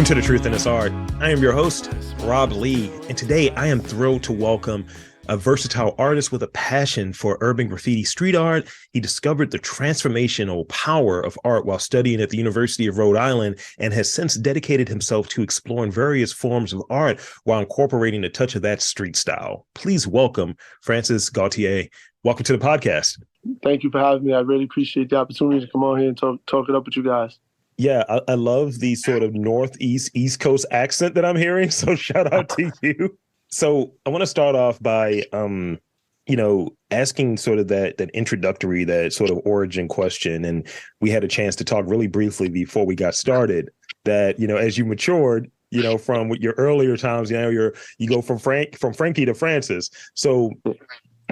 to The Truth in This Art. I am your host, Rob Lee, and today I am thrilled to welcome a versatile artist with a passion for urban graffiti street art. He discovered the transformational power of art while studying at the University of Rhode Island and has since dedicated himself to exploring various forms of art while incorporating a touch of that street style. Please welcome Frankie Gautier. Welcome to the podcast. Thank you for having me. I really appreciate the opportunity to come on here and talk it up with you guys. Yeah, I love the sort of Northeast, East Coast accent that I'm hearing. So shout out to you. So I want to start off by, asking sort of that introductory, that sort of origin question. And we had a chance to talk really briefly before we got started that, as you matured, from your earlier times, you go from Frankie to Francis. So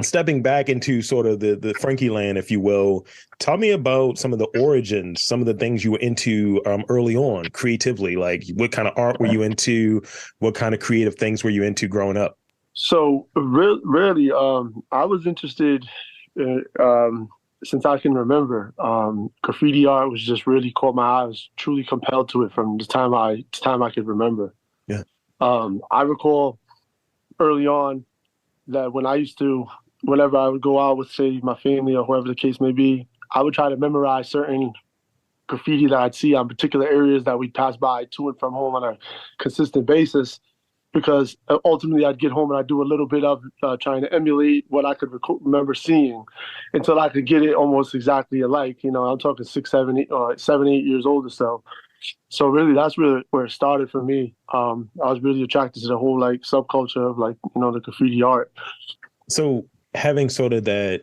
stepping back into sort of the Frankie land, if you will, tell me about some of the origins, some of the things you were into early on creatively. Like, what kind of art were you into? What kind of creative things were you into growing up? So really, I was interested since I can remember. Graffiti art was just really caught my eye. I was truly compelled to it from the time I could remember. Yeah. I recall early on that whenever I would go out with, say, my family or whoever the case may be, I would try to memorize certain graffiti that I'd see on particular areas that we'd pass by to and from home on a consistent basis, because ultimately I'd get home and I'd do a little bit of trying to emulate what I could remember seeing until I could get it almost exactly alike. I'm talking 6, 7, 8 years old or so. So really, that's really where it started for me. I was really attracted to the whole subculture of the graffiti art. So having sort of that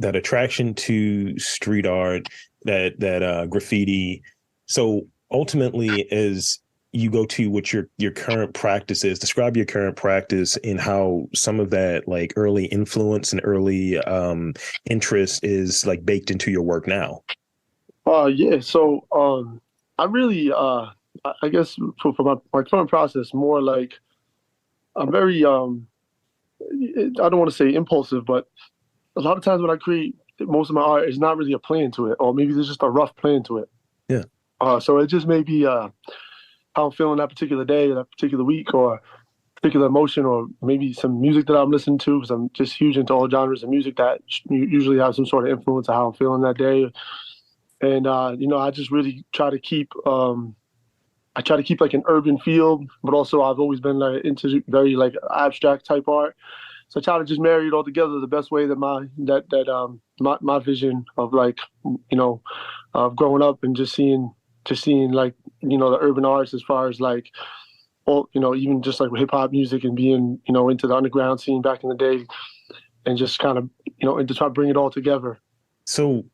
attraction to street art, that graffiti. So ultimately, as you go to what your current practice is, describe your current practice and how some of that early influence and early interest is baked into your work now. Yeah. So I really, I guess for my current process, more like I'm very, I don't want to say impulsive, but a lot of times when I create, most of my art is not really a plan to it, or maybe there's just a rough plan to it. Yeah. So it just may be how I'm feeling that particular day, that particular week, or particular emotion, or maybe some music that I'm listening to, because I'm just huge into all genres of music that usually have some sort of influence of how I'm feeling that day. And, I just really try to keep an urban feel, but also I've always been into very abstract type art. So I try to just marry it all together the best way that my vision of of growing up and just seeing the urban arts as far as even just with hip hop music and being into the underground scene back in the day, and just kind of and to try to bring it all together. So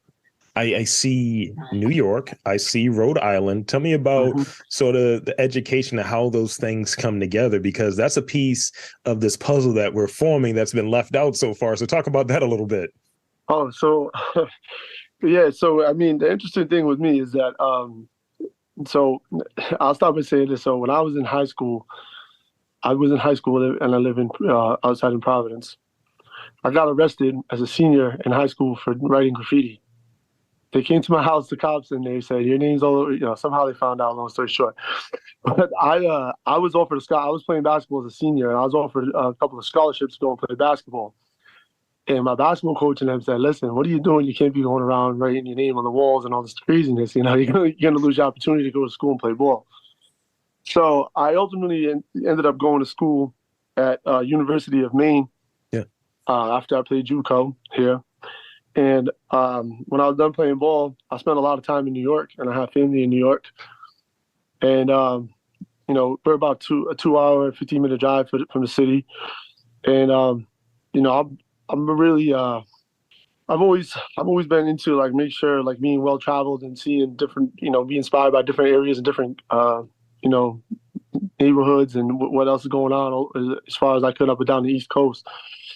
I see New York, I see Rhode Island. Tell me about sort of the education of how those things come together, because that's a piece of this puzzle that we're forming that's been left out so far. So talk about that a little bit. Oh, so yeah. So, I mean, the interesting thing with me is that, so I'll start by saying this. So when I was in high school, and I live in outside in Providence. I got arrested as a senior in high school for writing graffiti. They came to my house, the cops, and they said, your name's all over, somehow they found out, long story short. But I was offered I was playing basketball as a senior, and I was offered a couple of scholarships to go and play basketball. And my basketball coach and them said, listen, what are you doing? You can't be going around writing your name on the walls and all this craziness. You're going to lose your opportunity to go to school and play ball. So I ultimately ended up going to school at University of Maine. Yeah. After I played JUCO here. And when I was done playing ball, I spent a lot of time in New York, and I have family in New York. And, we're about a 2-hour, 15-minute drive from the city. And, I'm really, I've always been into make sure being well traveled and seeing different, be inspired by different areas and different, neighborhoods and what else is going on as far as I could up and down the East Coast.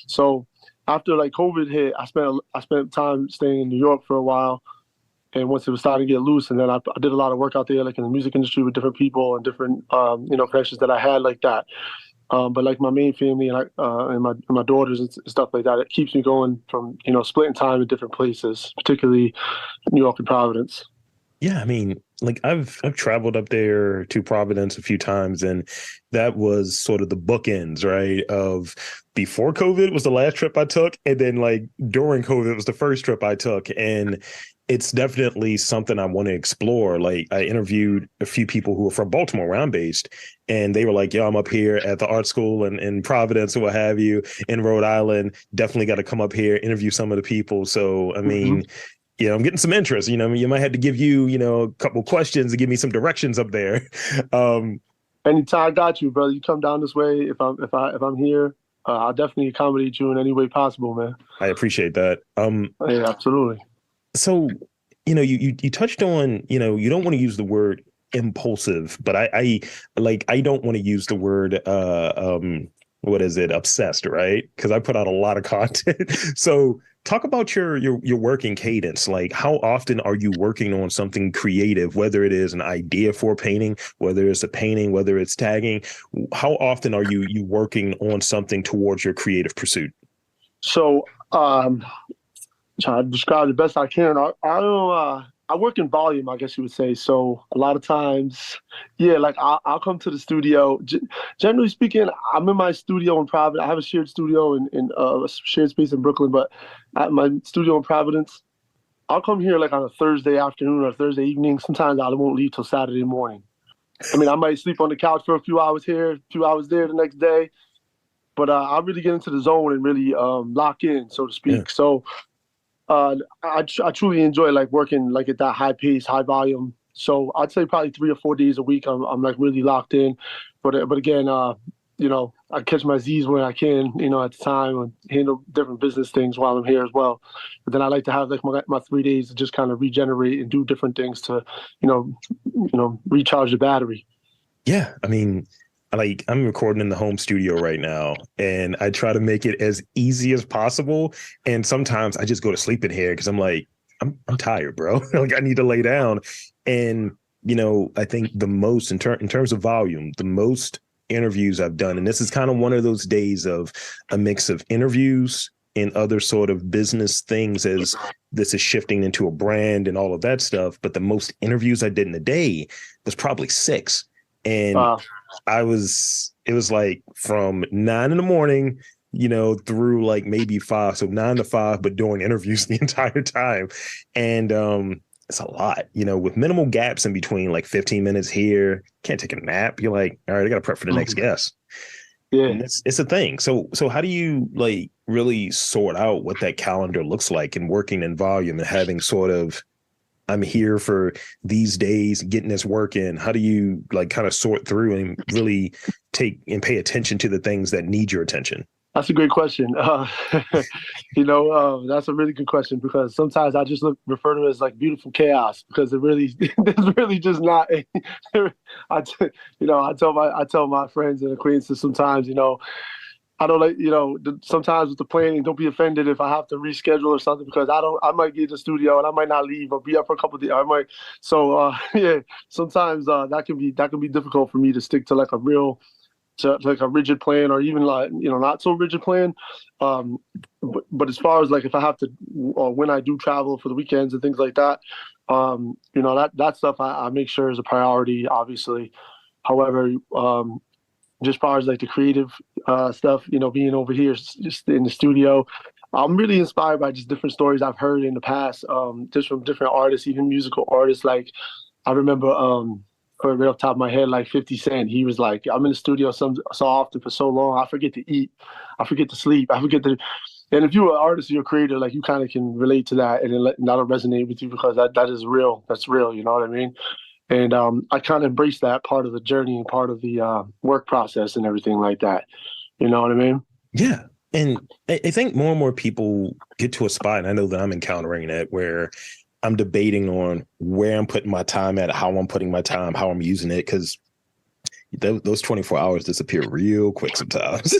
So after COVID hit, I spent time staying in New York for a while, and once it was starting to get loose, and then I did a lot of work out there, in the music industry with different people and different connections that I had like that. But my main family and my daughters and stuff like that, it keeps me going from splitting time in different places, particularly New York and Providence. Yeah, I mean, like I've traveled up there to Providence a few times, and that was sort of the bookends, right? Of before COVID was the last trip I took, and then like during COVID was the first trip I took, and it's definitely something I want to explore. Like I interviewed a few people who are from Baltimore, where I'm based, and they were like, "Yo, I'm up here at the art school in Providence or what have you in Rhode Island. Definitely got to come up here, interview some of the people." So, I Hmm. mean, I'm getting some interest. You might have to give a couple questions to give me some directions up there. Um, Anytime, I got you, brother. You come down this way. If I'm here, I'll definitely accommodate you in any way possible, man. I appreciate that. Yeah, absolutely. So, you touched on, you don't want to use the word impulsive, but I don't want to use the word what is it, obsessed, right? Because I put out a lot of content. So talk about your working cadence. Like how often are you working on something creative, whether it is an idea for a painting, whether it's a painting, whether it's tagging? How often are you working on something towards your creative pursuit? So, try to describe the best I can. I work in volume, I guess you would say. So a lot of times, yeah, like I'll come to the studio. Generally speaking, I'm in my studio in Providence. I have a shared studio in a shared space in Brooklyn, but at my studio in Providence, I'll come here like on a Thursday afternoon or Thursday evening. Sometimes I won't leave till Saturday morning. I mean, I might sleep on the couch for a few hours here, a few hours there the next day, but I really get into the zone and really lock in, so to Yeah. speak. So I truly enjoy like working like at that high pace, high volume. So I'd say probably 3 or 4 days a week. I'm like really locked in, but again, I catch my Z's when I can, at the time and handle different business things while I'm here as well. But then I like to have like my 3 days to just kind of regenerate and do different things to, recharge the battery. Yeah, I mean, like I'm recording in the home studio right now, and I try to make it as easy as possible. And sometimes I just go to sleep in here because I'm like, I'm tired, bro. Like I need to lay down. And I think the most in terms of volume, the most interviews I've done, and this is kind of one of those days of a mix of interviews and other sort of business things as this is shifting into a brand and all of that stuff. But the most interviews I did in a day was probably six. And Uh, it was like from 9 in the morning, through like maybe five. So 9 to 5, but doing interviews the entire time. And it's a lot, with minimal gaps in between, like 15 minutes here. Can't take a nap. You're like, all right, I got to prep for the next guest. yeah. And it's a thing. So how do you like really sort out what that calendar looks like and working in volume and having sort of I'm here for these days, getting this work in? How do you like kind of sort through and really take and pay attention to the things that need your attention? That's a great question. That's a really good question because sometimes I just refer to it as like beautiful chaos because it really, there's really just not. I tell my friends and acquaintances sometimes, I don't like, sometimes with the planning, don't be offended if I have to reschedule or something because I might get in the studio and I might not leave or be up for a couple of days. Yeah, sometimes that can be difficult for me to stick to like a real to like a rigid plan or even like not so rigid plan. um but as far as like if I have to or when I do travel for the weekends and things like that, that stuff I make sure is a priority, obviously. However, just as far as like the creative stuff, being over here just in the studio, I'm really inspired by just different stories I've heard in the past, just from different artists, even musical artists. Like I remember, right off the top of my head, like 50 Cent, he was like, I'm in the studio so often for so long, I forget to eat, I forget to sleep, I forget to. And if you're an artist or you're a creator, like you kind of can relate to that, and that'll resonate with you because that is real. That's real. You know what I mean? And I kind of embrace that part of the journey and part of the work process and everything like that. You know what I mean? Yeah. And I think more and more people get to a spot, and I know that I'm encountering that, where I'm debating on where I'm putting my time at, how I'm putting my time, how I'm using it, because those 24 hours disappear real quick sometimes.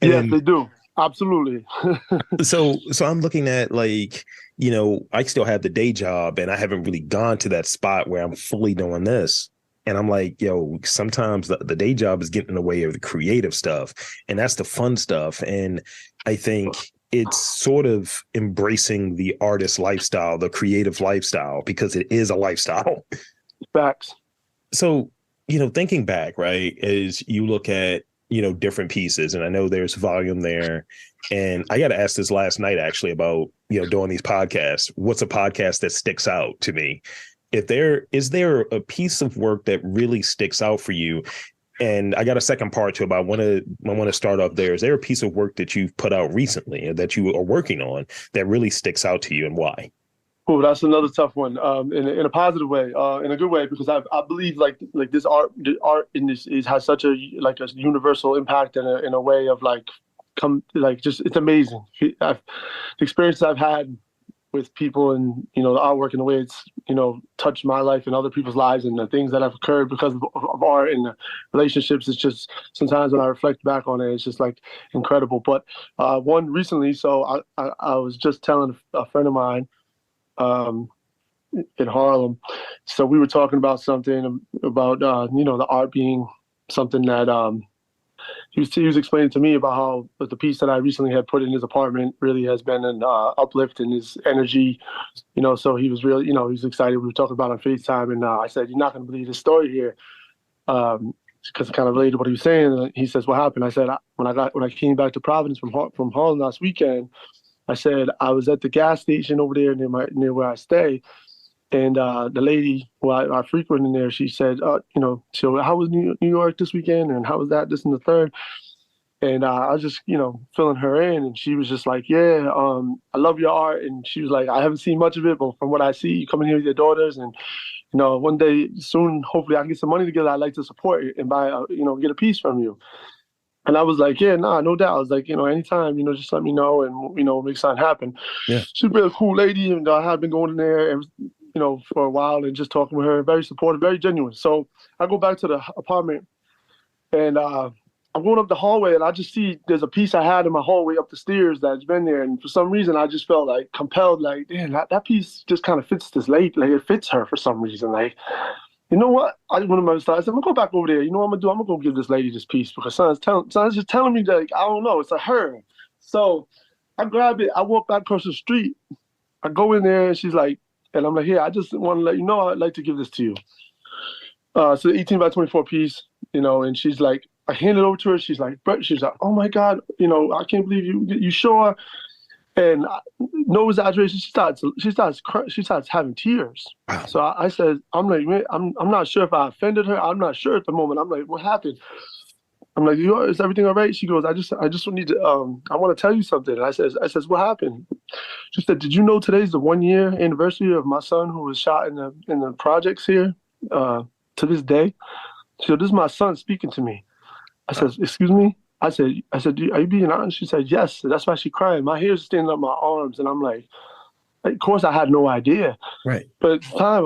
Yes, And they do. Absolutely. so I'm looking at like, I still have the day job and I haven't really gone to that spot where I'm fully doing this. And I'm like, sometimes the day job is getting in the way of the creative stuff. And that's the fun stuff. And I think it's sort of embracing the artist lifestyle, the creative lifestyle, because it is a lifestyle. Facts. So, thinking back, right, as you look at, different pieces, and I know there's volume there. And I got to ask this last night, actually, about, doing these podcasts. What's a podcast that sticks out to me? Is there a piece of work that really sticks out for you? And I got a second part to it, but I want to start off there. Is there a piece of work that you've put out recently or that you are working on that really sticks out to you, and why? Oh, that's another tough one. In a positive way, in a good way, because I believe like this art, the art in this has such a like a universal impact in a way of like just it's amazing. The experiences I've had with people and the artwork and the way it's touched my life and other people's lives and the things that have occurred because of art and the relationships. It's just sometimes when I reflect back on it, it's just like incredible. But one recently, so I was just telling a friend of mine in Harlem. So we were talking about something about the art being something that he was explaining to me about how the piece that I recently had put in his apartment really has been an uplift in his energy. So he was really, he was excited. We were talking about it on FaceTime, and I said, "You're not going to believe this story here," because it kind of related to what he was saying. And he says, "What happened?" I said, "When I came back to Providence from Harlem last weekend, I said I was at the gas station over there near where I stay, and the lady who I frequent in there, she said, so how was New York this weekend, and how was that, this and the third." And I was just, filling her in, and she was just like, "Yeah, I love your art." And she was like, "I haven't seen much of it, but from what I see, you come in here with your daughters, and one day soon, hopefully, I can get some money together. I'd like to support you and buy, get a piece from you." And I was like, "Yeah, nah, no doubt." I was like, "Anytime, just let me know, and make something happen." Yeah. She's been a cool lady, and I had been going in there and for a while and just talking with her, very supportive, very genuine. So I go back to the apartment, and I'm going up the hallway, and I just see there's a piece I had in my hallway up the stairs that's been there. And for some reason, I just felt like compelled, like, damn, that piece just kind of fits this lady. Like, it fits her for some reason. Like, you know what? I just went to my side. I said, "I'm going to go back over there. You know what I'm going to do? I'm going to go give this lady this piece because son's just telling me that, like, I don't know. It's a her." So I grab it. I walk back across the street. I go in there, and she's like, and I'm like, "Here, I just want to let you know I'd like to give this to you." So 18 by 24 piece, and she's like, I hand it over to her. She's like, "Oh my God, I can't believe you sure?" And no exaggeration, she starts having tears. Wow. So I said, I'm like, "Man, I'm not sure if I offended her. I'm not sure at the moment." I'm like, "What happened?" I'm like, "Is everything all right?" She goes, I just need to, I want to tell you something." And I says, "What happened?" She said, "Did you know today's the 1 year anniversary of my son who was shot in the projects here? To this day." So this is my son speaking to me. I said, "Excuse me?" I said, "Are you being honest?" She said, "Yes." That's why she crying. My hair's standing up my arms, and I'm like, of course I had no idea. Right. But at the time,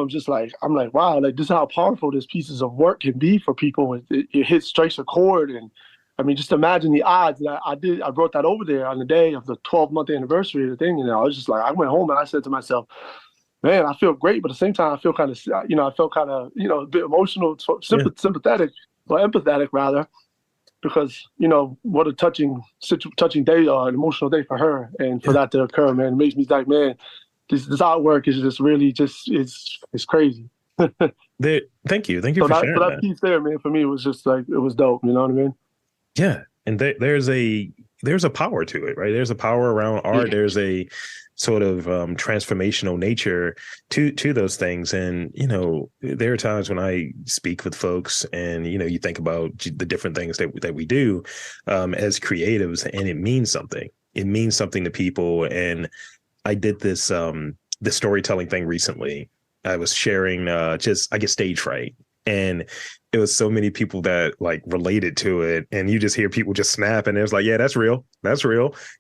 I'm like, wow, like this is how powerful this pieces of work can be for people. It strikes a chord, and I mean, just imagine the odds that I brought that over there on the day of the 12-month anniversary of the thing, and I was just like, I went home and I said to myself, "Man, I feel great," but at the same time, I feel kind of, I felt kind of, a bit emotional, sympathetic, or empathetic rather, because what a touching day, an emotional day for her, and for that to occur, man, it makes me like, man, this artwork is just really it's crazy. Thank you So for sharing that that. piece there, man, for me was just like, it was dope. You know what I mean? Yeah, and there's a power to it, right? There's a power around art. Yeah. There's a sort of transformational nature to those things. And there are times when I speak with folks, and you think about the different things that we do as creatives, and it means something. It means something to people. And I did this storytelling thing recently. I was sharing just, I guess, stage fright, and it was so many people that like related to it, and you just hear people just snap, and it was like, "Yeah, that's real,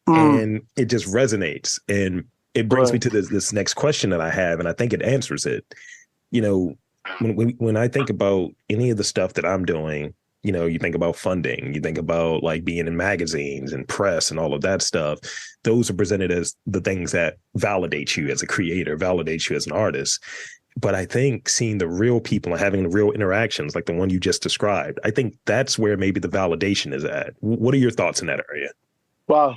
and it just resonates. And it brings me to this next question that I have, and I think it answers it. When I think about any of the stuff that I'm doing, you think about funding, you think about like being in magazines and press and all of that stuff. Those are presented as the things that validate you as a creator, validate you as an artist. But I think seeing the real people and having the real interactions, like the one you just described, I think that's where maybe the validation is at. What are your thoughts in that area? Wow.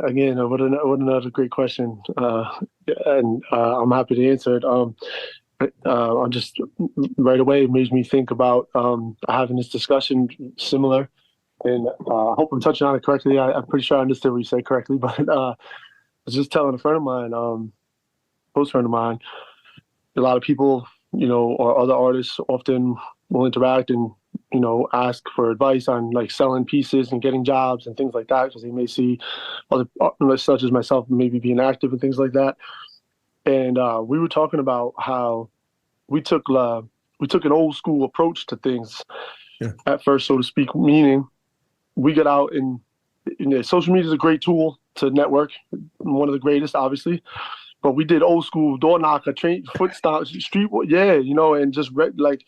Again, what another great question. And I'm happy to answer it. I'm just right away it makes me think about having this discussion similar. And I hope I'm touching on it correctly. I'm pretty sure I understood what you said correctly, but I was just telling a friend of mine, close friend of mine, a lot of people, or other artists often will interact and, ask for advice on like selling pieces and getting jobs and things like that because they may see other artists such as myself maybe being active and things like that. And we were talking about how we took we took an old school approach to things Yeah. at first, so to speak, meaning we got out and social media is a great tool to network, one of the greatest, obviously. But we did old school door knocker, train, foot stomp, street, yeah, and just like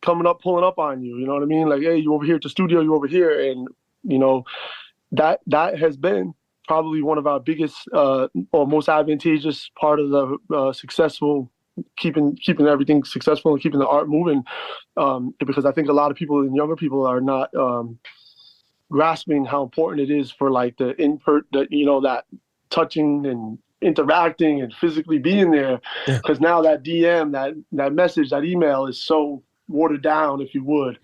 coming up, pulling up on you. You know what I mean? Like, hey, you over here at the studio, you over here, and you know that has been probably one of our biggest or most advantageous part of the successful keeping everything successful and keeping the art moving. Because I think a lot of people and younger people are not grasping how important it is for like the input that that touching and interacting and physically being there, Yeah. because now that DM, that message, that email is so watered down, if you would,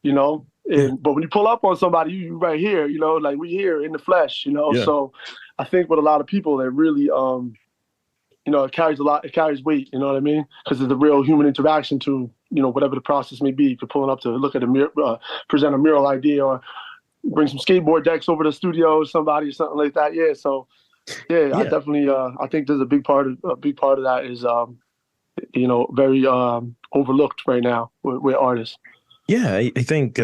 you know. Yeah. And but when you pull up on somebody, you right here, like we here in the flesh, Yeah. So I think with a lot of people that really it carries a lot, it carries weight, you know what I mean? Because it's a real human interaction to, whatever the process may be. If you're pulling up to look at a mirror, present a mural idea, or bring some skateboard decks over to the studio, somebody or something like that. Yeah. So yeah, I Yeah. definitely I think there's a big part of that is very overlooked right now with artists. Yeah, I think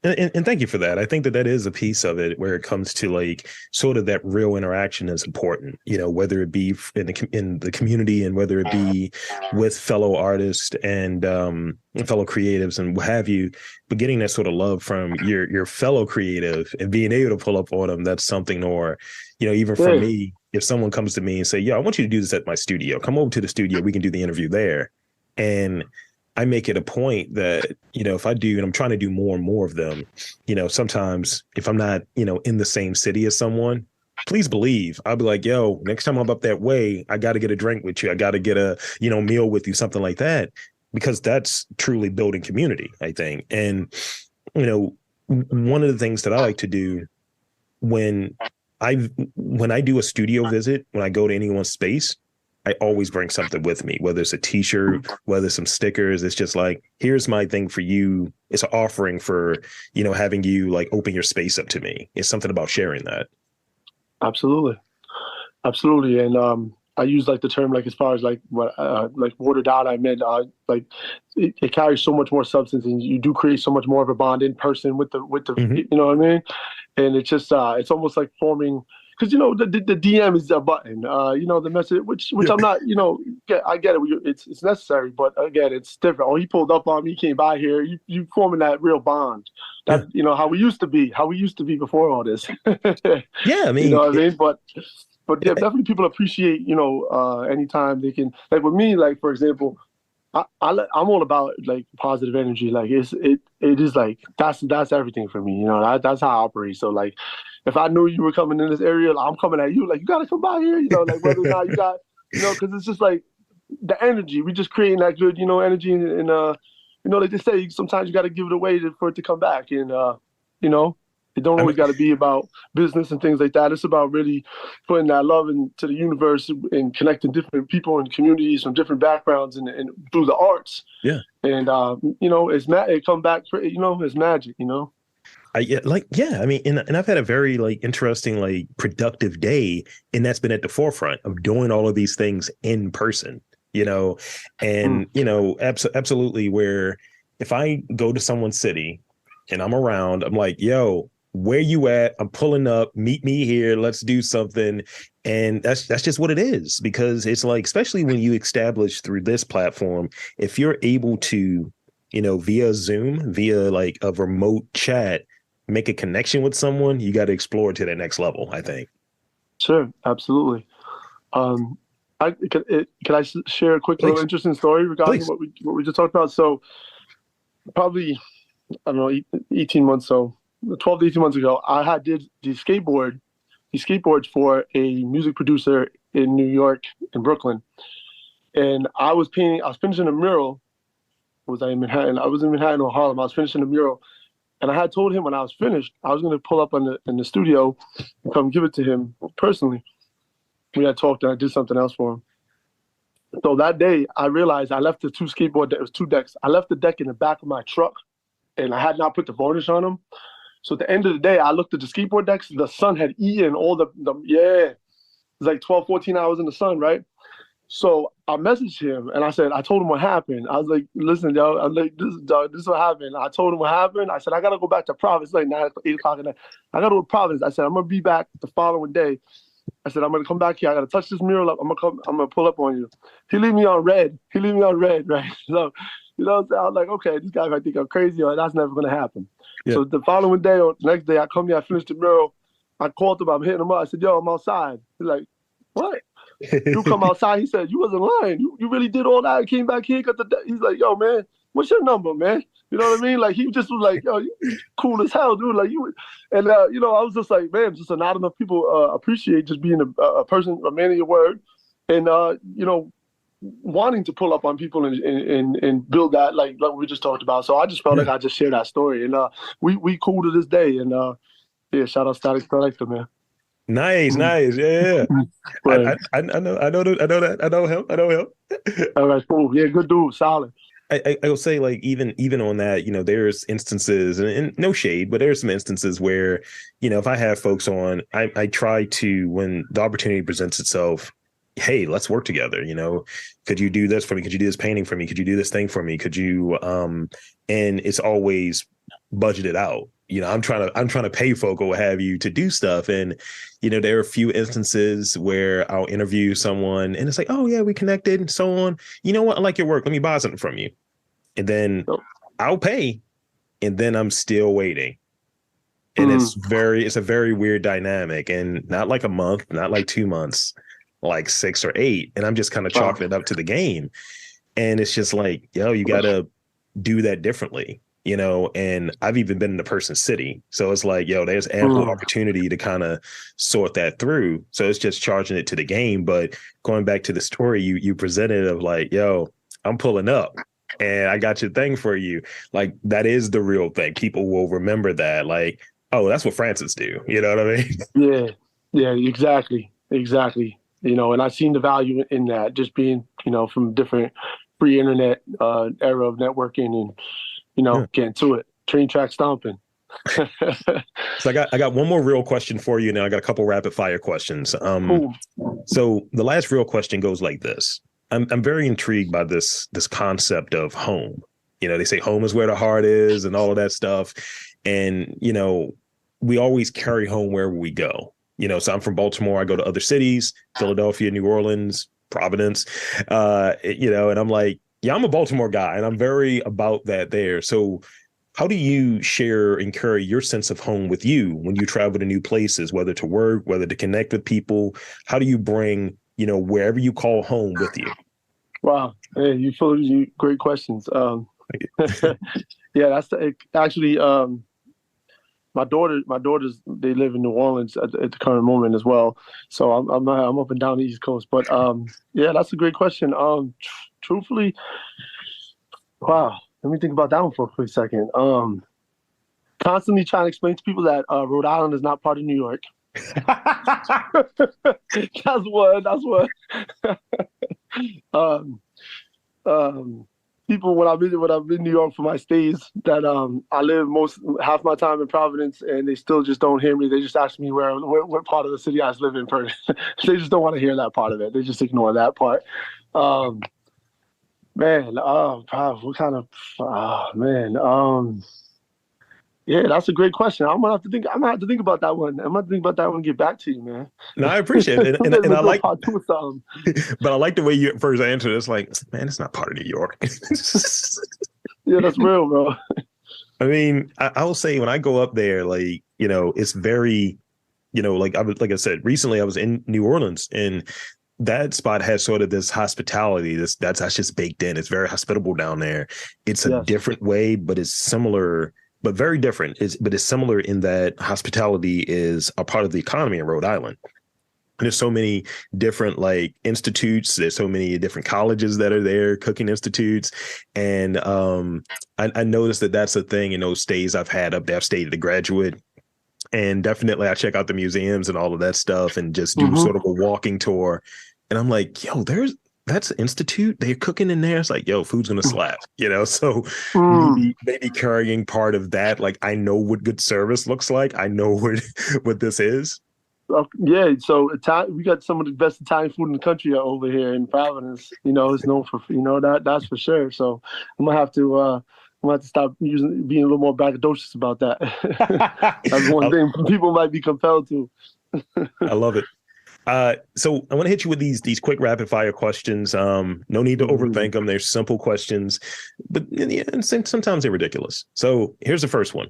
and thank you for that. I think that is a piece of it where it comes to like sort of that real interaction is important, whether it be in the community and whether it be with fellow artists and fellow creatives and what have you, but getting that sort of love from your fellow creative and being able to pull up on them, that's something. Or, even for Yeah. me, if someone comes to me and say, "Yo, I want you to do this at my studio. Come over to the studio. We can do the interview there." And I make it a point that, if I do, and I'm trying to do more and more of them, sometimes if I'm not, in the same city as someone, please believe I'll be like, yo, next time I'm up that way, I got to get a drink with you. I got to get a, meal with you, something like that, because that's truly building community, I think. And, one of the things that I like to do when when I do a studio visit, when I go to anyone's space, I always bring something with me, whether it's a t-shirt, whether it's some stickers. It's just like, here's my thing for you. It's an offering for, having you like open your space up to me. It's something about sharing that. Absolutely. Absolutely. And I use like the term like as far as like what like watered down. I meant like it carries so much more substance, and you do create so much more of a bond in person with the Mm-hmm. you know what I mean. And it's just it's almost like forming, because the DM is a button, the message, which Yeah. I'm not, I get it, it's necessary, but again, it's different. Oh, he pulled up on me, came by here, you forming that real bond, Yeah. that how we used to be before all this. Yeah. I You know mean, what I mean? But yeah, definitely people appreciate, anytime they can, like with me, like for example, I'm all about like positive energy. Like it is like that's everything for me. That's how I operate. So like, if I knew you were coming in this area, I'm coming at you. Like you got to come by here. Like whether or not you got, because it's just like the energy. We just creating that good, energy, and like they say, sometimes you got to give it away for it to come back. And you know, it don't I mean, always got to be about business and things like that. It's about really putting that love into the universe and connecting different people and communities from different backgrounds and through the arts. yeah. And it come back for it's magic. Yeah, I mean, and I've had a very like interesting, like productive day, and that's been at the forefront of doing all of these things in person, you know, Mm. and absolutely. Where if I go to someone's city and I'm around, I'm like, yo, where you at? I'm pulling up, meet me here, let's do something. And that's just what it is, because it's like, especially when you establish through this platform, if you're able to, via Zoom, via like a remote chat, make a connection with someone, you got to explore it to the next level, I think. Sure, absolutely. Um, can I share a quick little Please, interesting story regarding please. what we just talked about? So probably I don't know 18 months so. 12 to 18 months ago, I did the skateboards for a music producer in New York, in Brooklyn. And I was finishing a mural. Was I in Manhattan? I was in Manhattan or Harlem. I was finishing a mural. And I had told him when I was finished, I was going to pull up in the studio and come give it to him personally. We had talked and I did something else for him. So that day, I realized I left the it was two decks. I left the deck in the back of my truck and I had not put the varnish on them. So at the end of the day, I looked at the skateboard decks. The sun had eaten all the it was like 12, 14 hours in the sun, right? So I messaged him and I told him what happened. I was like, listen, yo, I'm like, this is what happened. I told him what happened. I said, I got to go back to Providence. It's like 8 o'clock at night. I got to go to Providence. I said, I'm going to be back the following day. I said, I'm going to come back here. I got to touch this mural up. I'm going to pull up on you. He leave me on red, right? So, you know what I'm saying? I was like, okay, this guy might think I'm crazy or that's never going to happen. Yeah. So the following day or the next day, I come here, I finished the mural. I called him, I'm hitting him up. I said, yo, I'm outside. He's like, what? You come outside. He said, you wasn't lying. You really did all that. I came back here. He's like, yo, man, what's your number, man? You know what I mean? Like, he just was like, yo, you cool as hell, dude. Like, you, and, you know, I was just like, man, just not enough people appreciate just being a person, a man of your word. And, you know, wanting to pull up on people and build that, like we just talked about. So I just felt like I just shared that story. And we cool to this day. And, yeah, shout out Static Selector, man. Nice. Yeah. Right. I know him. All right, cool. Yeah, good dude, solid. I will say, like, even on that, you know, there's instances, and no shade, but there's some instances where, you know, if I have folks on, I try to, when the opportunity presents itself, hey, let's work together. You know, could you do this for me? Could you do this painting for me? Could you do this thing for me? Could you, and it's always budgeted out. You know, I'm trying to pay folk or what have you to do stuff. And, you know, there are a few instances where I'll interview someone and it's like, oh yeah, we connected and so on. You know what? I like your work. Let me buy something from you. And then I'll pay. And then I'm still waiting. And it's a very weird dynamic, and not like a month, not like 2 months, like 6 or 8. And I'm just kind of chalking it up to the game. And it's just like, yo, you got to do that differently. You know, and I've even been in the person's city. So it's like, yo, there's ample opportunity to kind of sort that through. So it's just charging it to the game. But going back to the story you presented of like, yo, I'm pulling up and I got your thing for you. Like, that is the real thing. People will remember that. Like, oh, that's what Francis do. You know what I mean? Yeah, exactly. You know, and I've seen the value in that, just being, you know, from different free internet era of networking and, you know, getting to it. Train track stomping. So I got one more real question for you now. I got a couple rapid fire questions. Cool. So the last real question goes like this. I'm very intrigued by this concept of home. You know, they say home is where the heart is and all of that stuff. And, you know, we always carry home wherever we go. You know, so I'm from Baltimore. I go to other cities, Philadelphia, New Orleans, Providence, you know, and I'm like, yeah, I'm a Baltimore guy and I'm very about that there. So how do you share and carry your sense of home with you when you travel to new places, whether to work, whether to connect with people? How do you bring, you know, wherever you call home with you? Wow. Hey, you great questions. Yeah, that's actually my daughters, they live in New Orleans at the current moment as well. So I'm up and down the East Coast, but yeah, that's a great question. Truthfully, wow. Let me think about that one for a quick second. Constantly trying to explain to people that Rhode Island is not part of New York. That's one. People when I've been in New York for my stays that I live half my time in Providence and they still just don't hear me. They just ask me what part of the city I live in. They just don't want to hear that part of it. They just ignore that part. Man, what kind of man? Yeah, that's a great question. I'm gonna have to think about that one. I'm gonna have to think about that one and get back to you, man. No, I appreciate it, and I like. But I like the way you first answered. It's like, man, it's not part of New York. Yeah, that's real, bro. I mean, I will say when I go up there, like, you know, it's very, you know, like I said, recently I was in New Orleans and that spot has sort of this hospitality that's just baked in. It's very hospitable down there. It's a different way, but it's similar but very different. But it's similar in that hospitality is a part of the economy in Rhode Island. There's so many different like institutes. There's so many different colleges that are there, cooking institutes. And I noticed that that's a thing in those stays I've had up there. I've stayed at a graduate, and definitely I check out the museums and all of that stuff and just do sort of a walking tour. And I'm like, yo, that's an institute. They're cooking in there. It's like, yo, food's going to slap, so maybe carrying part of that. Like, I know what good service looks like. I know what this is. Yeah, so we got some of the best Italian food in the country over here in Providence. It's known for that's for sure. So I'm gonna have to stop being a little more braggadocious about that. That's one thing people might be compelled to. I love it. So I want to hit you with these quick rapid fire questions. No need to overthink them. They're simple questions, but and sometimes they're ridiculous. So here's the first one: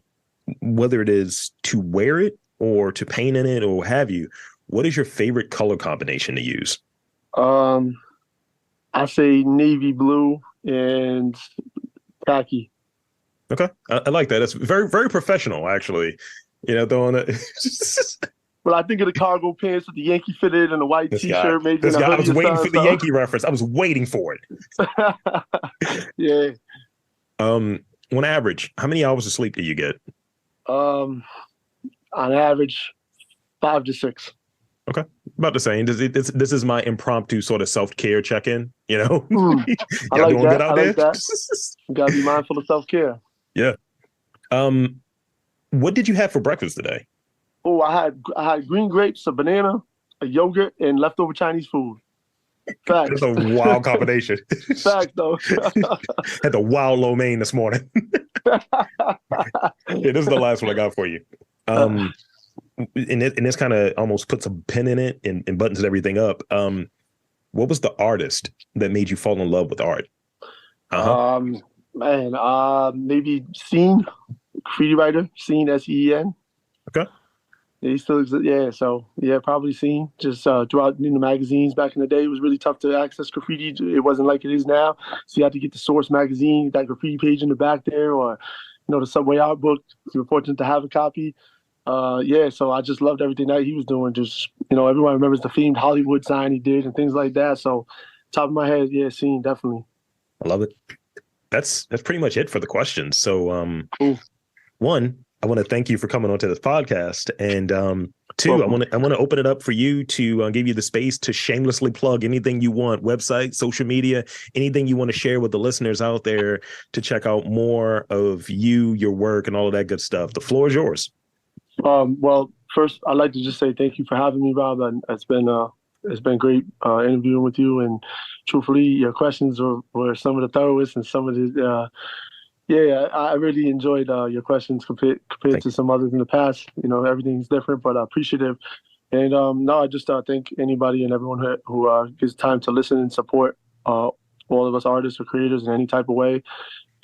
whether it is to wear it or to paint in it or what have you, what is your favorite color combination to use? I say navy blue and khaki. Okay. I like that. That's very, very professional, actually. Throwing it. Well, I think of the cargo pants with the Yankee fitted and the white T-shirt. Maybe I was waiting for the Yankee reference. I was waiting for it. Yeah. On average, how many hours of sleep do you get? On average, 5 to 6. Okay, about the same. This is my impromptu sort of self-care check-in. I like that. I like that. You gotta be mindful of self-care. Yeah. What did you have for breakfast today? Oh, I had green grapes, a banana, a yogurt, and leftover Chinese food. Facts. That's a wild combination. Facts, though. Had the wild lo mein this morning. This is the last one I got for you. And this kind of almost puts a pin in it and buttons everything up. What was the artist that made you fall in love with art? Maybe Scene, graffiti writer, Scene, SEEN. Okay. Yeah, he still exists. Yeah, so yeah, probably Scene. Just throughout the magazines back in the day, it was really tough to access graffiti. It wasn't like it is now. So you had to get the Source magazine, that graffiti page in the back there, or the Subway Art book. We were fortunate to have a copy. So I just loved everything that he was doing. Just, everyone remembers the themed Hollywood sign he did and things like that. So top of my head, yeah, Scene, definitely. I love it. That's pretty much it for the questions. So, cool. One, I want to thank you for coming onto this podcast. And two, I want to open it up for you to give you the space to shamelessly plug anything you want, website, social media, anything you want to share with the listeners out there to check out more of you, your work, and all of that good stuff. The floor is yours. Well, first, I'd like to just say thank you for having me, Rob. And it's been great interviewing with you. And truthfully, your questions were some of the thoroughtest and some of the I really enjoyed your questions compared to some others in the past. Everything's different, but appreciative. And I just thank anybody and everyone who gives time to listen and support all of us artists or creators in any type of way.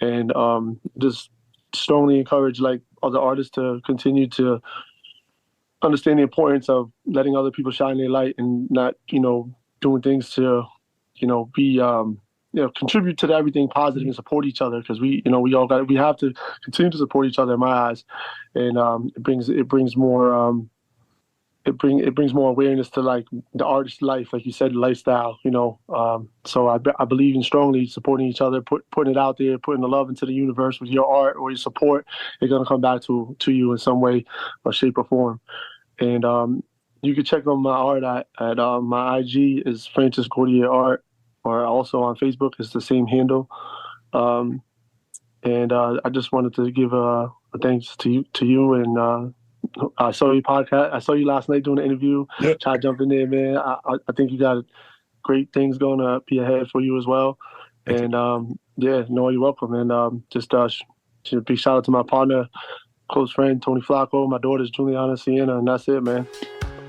And just strongly encourage other artists to continue to understand the importance of letting other people shine their light and not, doing things to, be contribute to everything positive and support each other, because we have to continue to support each other in my eyes, and it brings more awareness to the artist's life, like you said, lifestyle. So I believe in strongly supporting each other, putting it out there, putting the love into the universe with your art or your support. It's gonna come back to you in some way or shape or form. And you can check on my art at my IG is Francis Gautier Art, or also on Facebook it's the same handle. And I just wanted to give a thanks to you and I saw your podcast. I saw you last night doing the interview. Yep. Try to jump in there, man. I think you got great things going to be ahead for you as well. You're welcome. And just a big shout out to my partner, close friend Tony Flacco, my daughters Juliana, Sienna, and that's it, man.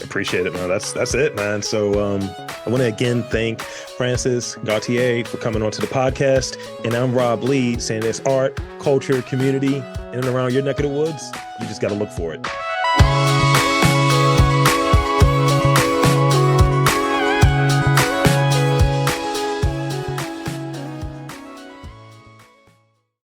Appreciate it, man. That's it, man. So I want to again thank Francis Gautier for coming onto the podcast. And I'm Rob Lee, saying there's art, culture, community in and around your neck of the woods. You just got to look for it.